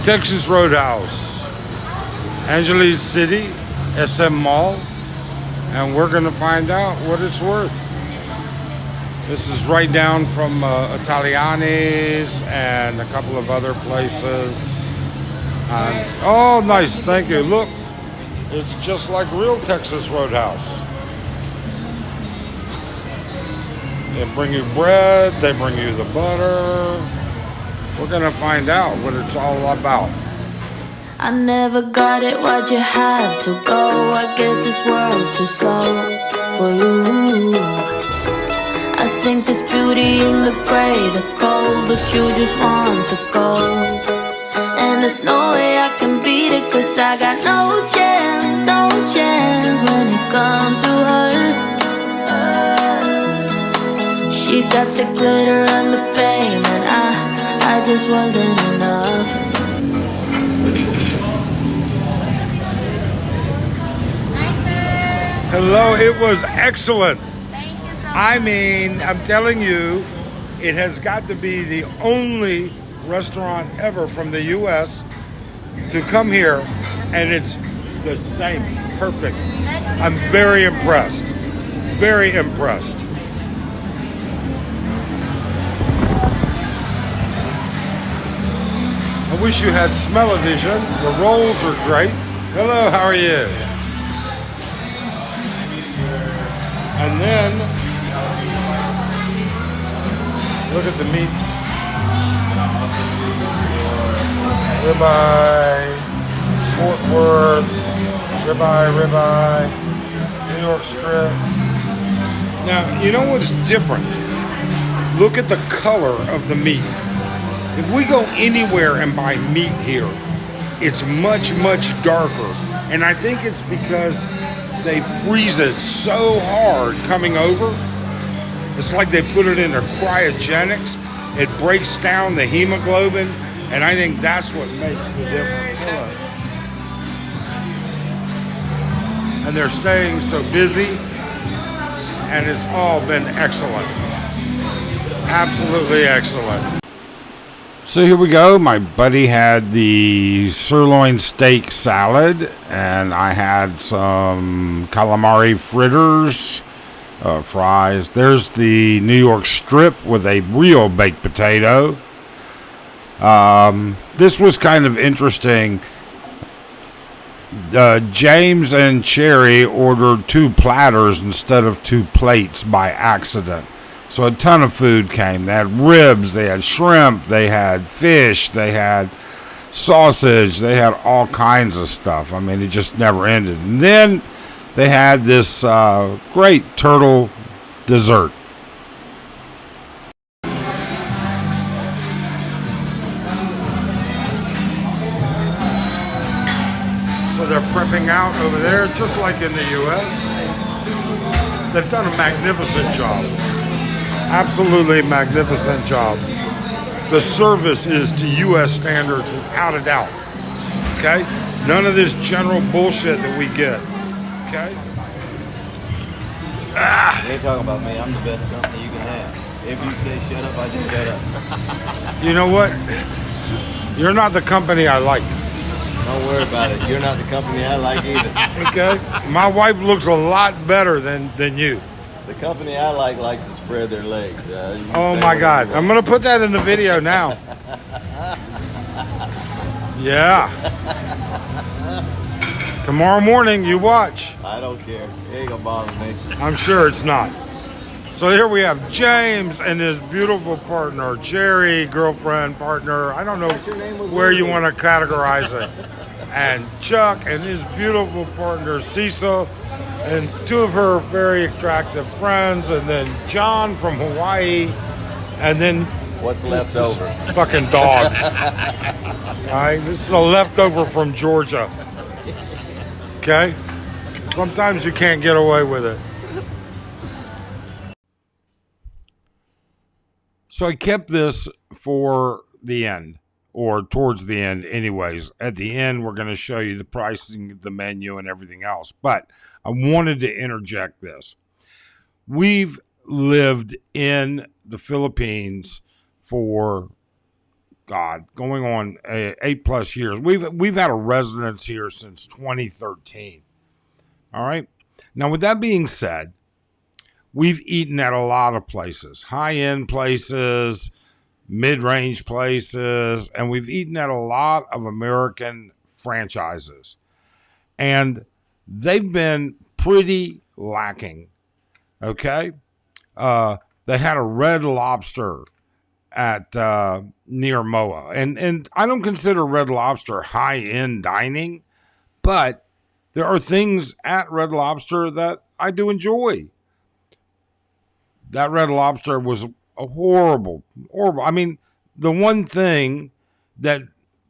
Texas Roadhouse, Angeles City, SM Mall, and we're going to find out what it's worth. This is right down from Italiani's and a couple of other places. Oh, nice, thank you. Look, it's just like real Texas Roadhouse. They bring you bread, they bring you the butter. We're gonna find out what it's all about. I never got it, why'd you have to go? I guess this world's too slow for you. I think there's beauty in the gray, the cold, but you just want the gold. And there's no way I can beat it, cause I got no chance, no chance when it comes to her. She got the glitter and the fame, and I just wasn't enough. Hello, it was excellent. I mean, I'm telling you, it has got to be the only restaurant ever from the U.S. to come here, and it's the same. Perfect. I'm very impressed. Very impressed. I wish you had smell-o-vision. The rolls are great. Hello, how are you? And then, look at the meats. Ribeye, Fort Worth, ribeye, New York strip. Now, you know what's different? Look at the color of the meat. If we go anywhere and buy meat here, it's much, much darker. And I think it's because they freeze it so hard coming over. It's like they put it into cryogenics. It breaks down the hemoglobin, and I think that's what makes the difference. And they're staying so busy, and it's all been excellent. Absolutely excellent. So here we go. My buddy had the sirloin steak salad, and I had some calamari fritters, fries. There's the New York strip with a real baked potato. This was kind of interesting. James and Cherry ordered 2 platters instead of 2 plates by accident. So a ton of food came. They had ribs, they had shrimp, they had fish, they had sausage, they had all kinds of stuff. I mean, it just never ended. And then they had this great turtle dessert. So they're prepping out over there, just like in the U.S. They've done a magnificent job. Absolutely magnificent job. The service is to U.S. standards without a doubt. Okay? None of this general bullshit that we get. Okay? You ain't talking about me. I'm the best company you can have. If you say shut up, I just shut up. You know what? You're not the company I like. Don't worry about it. You're not the company I like either. Okay? My wife looks a lot better than you. The company I like likes to spread their legs. Oh my God. I'm going to put that in the video now. Yeah. Tomorrow morning, you watch. I don't care. It ain't gonna bother me. I'm sure it's not. So here we have James and his beautiful partner, Jerry, girlfriend, partner. I don't know where you want to categorize it. And Chuck and his beautiful partner, Cecil, and 2 of her very attractive friends, and then John from Hawaii, and then what's left over? Fucking dog. All right, this is a leftover from Georgia. Okay? Sometimes you can't get away with it. So I kept this for the end, or towards the end anyways. At the end, we're going to show you the pricing, the menu, and everything else. But I wanted to interject this. We've lived in the Philippines for God, going on 8+ years. We've had a residence here since 2013. All right. Now, with that being said, we've eaten at a lot of places, high-end places, mid-range places, and we've eaten at a lot of American franchises. And they've been pretty lacking. Okay. They had a Red Lobster at near Moa. And I don't consider Red Lobster high-end dining, but there are things at Red Lobster that I do enjoy. That Red Lobster was a horrible. I mean, the one thing that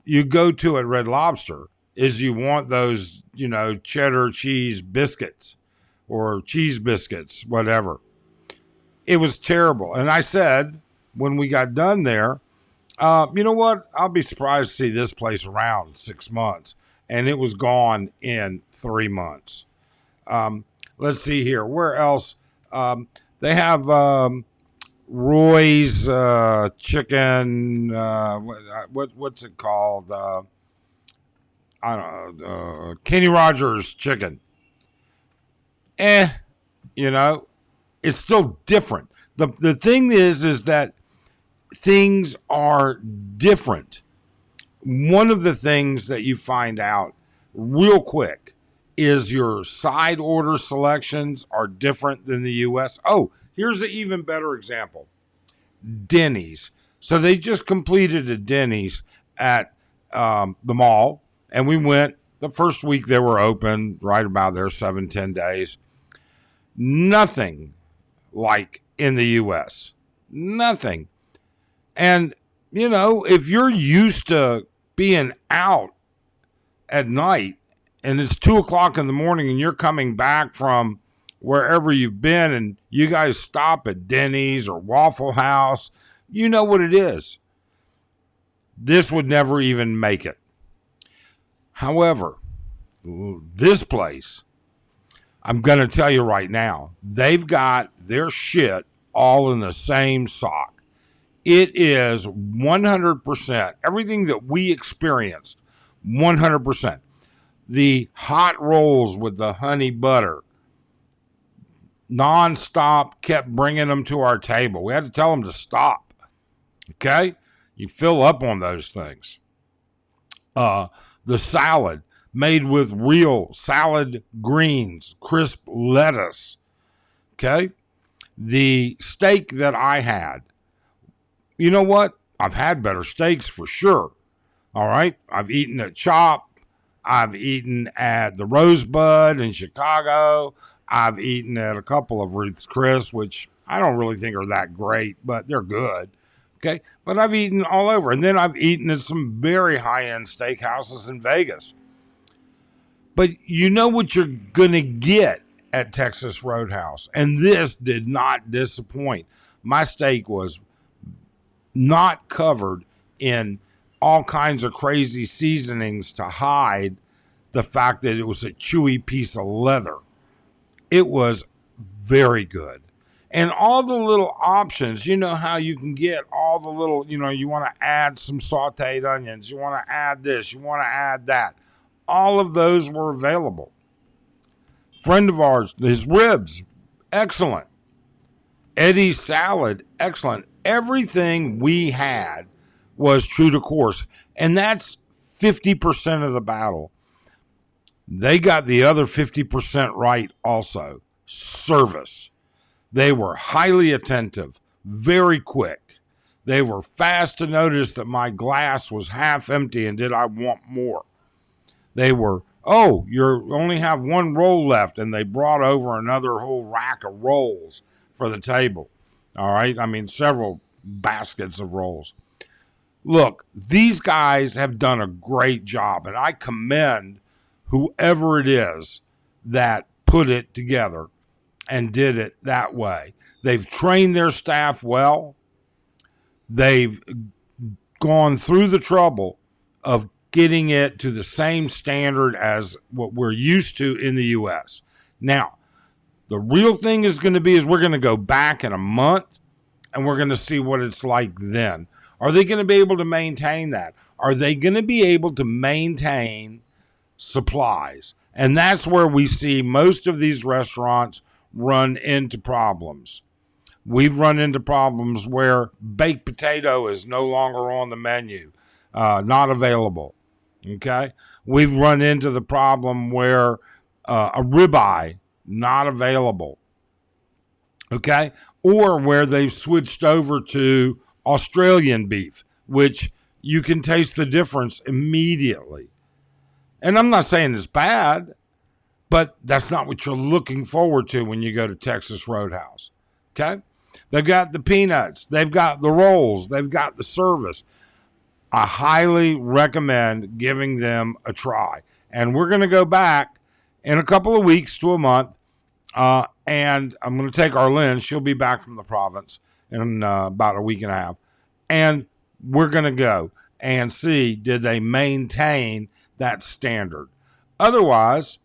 you go to at Red Lobster is you want those, cheddar cheese biscuits or cheese biscuits, whatever. It was terrible. And I said, when we got done there, you know what? I'll be surprised to see this place around 6 months. And it was gone in 3 months. Let's see here. Where else? They have Roy's chicken. What's it called? I don't know. Kenny Rogers chicken. It's still different. The thing is that things are different. One of the things that you find out real quick is your side order selections are different than the U.S. Oh, here's an even better example. Dennys. So they just completed a Dennys at the mall, and we went the first week they were open, right about there, 7-10 days. Nothing like in the U.S. Nothing. And, if you're used to being out at night and it's 2:00 in the morning and you're coming back from wherever you've been and you guys stop at Dennys or Waffle House, you know what it is. This would never even make it. However, this place, I'm going to tell you right now, they've got their shit all in the same sock. It is 100%, everything that we experienced, 100%. The hot rolls with the honey butter, nonstop, kept bringing them to our table. We had to tell them to stop, okay? You fill up on those things. The salad made with real salad greens, crisp lettuce, okay? The steak that I had, you know what? I've had better steaks for sure. All right. I've eaten at Chop. I've eaten at the Rosebud in Chicago. I've eaten at a couple of Ruth's Chris, which I don't really think are that great, but they're good. Okay. But I've eaten all over. And then I've eaten at some very high-end steakhouses in Vegas. But you know what you're going to get at Texas Roadhouse. And this did not disappoint. My steak was not covered in all kinds of crazy seasonings to hide the fact that it was a chewy piece of leather. It was very good. And all the little options, you know how you can get all the little, you want to add some sauteed onions, you want to add this, you want to add that. All of those were available. Friend of ours, his ribs, excellent. Eddie's salad, excellent. Everything we had was true to course. And that's 50% of the battle. They got the other 50% right also. Service. They were highly attentive, very quick. They were fast to notice that my glass was half empty and did I want more. They were, you only have one roll left, and they brought over another whole rack of rolls for the table. All right? I mean, several baskets of rolls. Look, these guys have done a great job, and I commend whoever it is that put it together and did it that way. They've trained their staff well. They've gone through the trouble of getting it to the same standard as what we're used to in the U.S. Now, the real thing is going to be is we're going to go back in a month and we're going to see what it's like then. Are they going to be able to maintain that? Are they going to be able to maintain supplies? And that's where we see most of these restaurants run into problems. We've run into problems where baked potato is no longer on the menu, not available. Okay? We've run into the problem where a ribeye, not available. Okay? Or where they've switched over to Australian beef, which you can taste the difference immediately. And I'm not saying it's bad, but that's not what you're looking forward to when you go to Texas Roadhouse. Okay? They've got the peanuts. They've got the rolls. They've got the service. I highly recommend giving them a try. And we're going to go back in a couple of weeks to a month. And I'm going to take Arlene. She'll be back from the province in about a week and a half. And we're going to go and see, did they maintain that standard? Otherwise,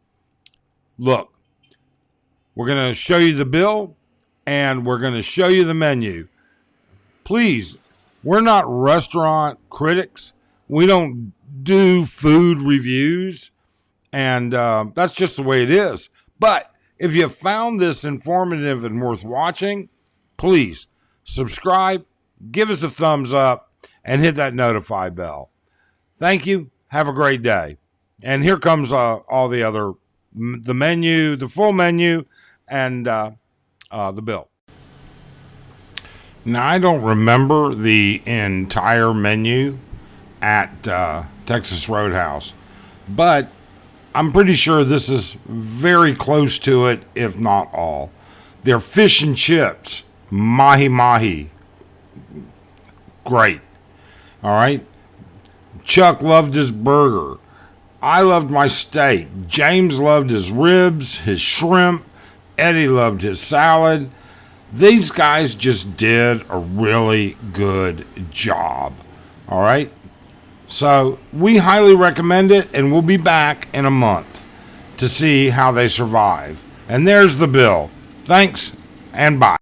look, we're going to show you the bill and we're going to show you the menu. Please, we're not restaurant critics. We don't do food reviews. And that's just the way it is. But if you found this informative and worth watching, please subscribe, give us a thumbs up, and hit that notify bell. Thank you. Have a great day. And here comes all the other, the menu, the full menu, and the bill. Now, I don't remember the entire menu at Texas Roadhouse, but I'm pretty sure this is very close to it, if not all. Their fish and chips, mahi-mahi, great. All right. Chuck loved his burger. I loved my steak. James loved his ribs, his shrimp. Eddie loved his salad. These guys just did a really good job. All right. So we highly recommend it, and we'll be back in a month to see how they survive. And there's the bill. Thanks, and bye.